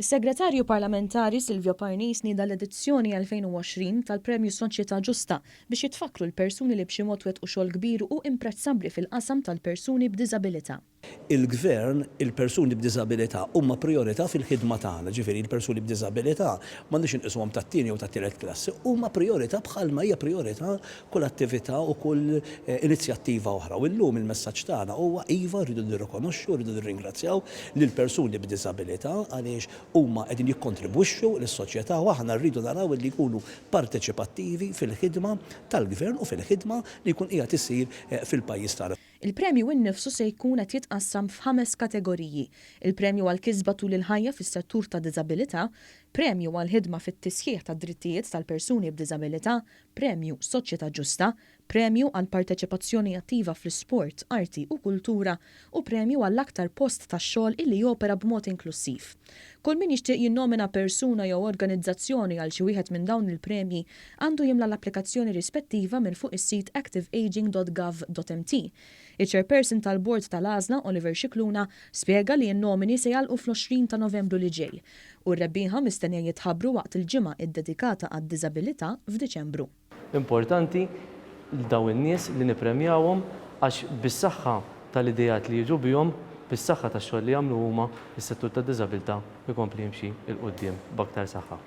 Is-Segretarju Parlamentari Silvio Parnis nieda l-edizzjoni 2020 tal-Premju Soċjetà Ġusta biex jitfakru l-persuni li b'xi mod wettqu xogħol kbir u imprezzabbli fil-qasam tal-persuni b'diżabilità. Il-Gvern, il-persuni b'diżabilità huma priorità fil-ħidma tagħna, ġifieri il-persuni b'diżabilità m'għandniex inqishom tat-tieni u tat-tielet klassi, huma priorità bħalma hija priorità kull attività u kull inizjattiva oħra. U llum il-messaġġ tagħna huwa iva rridu nirrikonoxxu, rridu nirringrazzjaw lill-persuni b'diżabilità għaliex huma qegħdin jikkontribwixxew lis-soċjetà u aħna rridu naraw li jkunu parteċipattivi fil-ħidma tal-Gvern u fil-ħidma li jkun qiegħed isir fil-pajjiż tagħna. Il-premju innifsu se jkun qed jitqassam f'5 kategoriji. Il-premju għall-kisba tul il-ħajja fis-settur ta' diżabilità, premju għall-ħidma fit-tisħiħ tad-drittijiet tal-persuni b'diżabilità, premju Soċjetà Ġusta, premju għall-parteċipazzjoni attiva fl-isport, arti u kultura u premju għall-aktar post tax-xogħol illi jopera b'mod inklusiv. Kull min jixtieq jinnomina persuna jew organizzazzjoni għal xi wieħed minn dawn il-premji għandu jimla l-applikazzjoni rispettiva minn fuq is-sit activeaging.gov.mt. Iċ-chairperson tal-Bord tal-Għażla Oliver Xikluna spjega li n-nomini se jgħalqu fl-20 ta' Novembru li ġej u r-rebbieħa mistennija jitħabbru waqt il-ġimgħa ddedikata għad-diżabilità f'Diċembru. Importanti l dawn in-nies li nippremjawhom għax bis-saħħa tal-ideat li jiġu bihom, bis-saħħa tax-xogħol li jagħmlu huma, is-settur tad-diżabilità ikompli jimxi l qudiem b'aktar saħħa.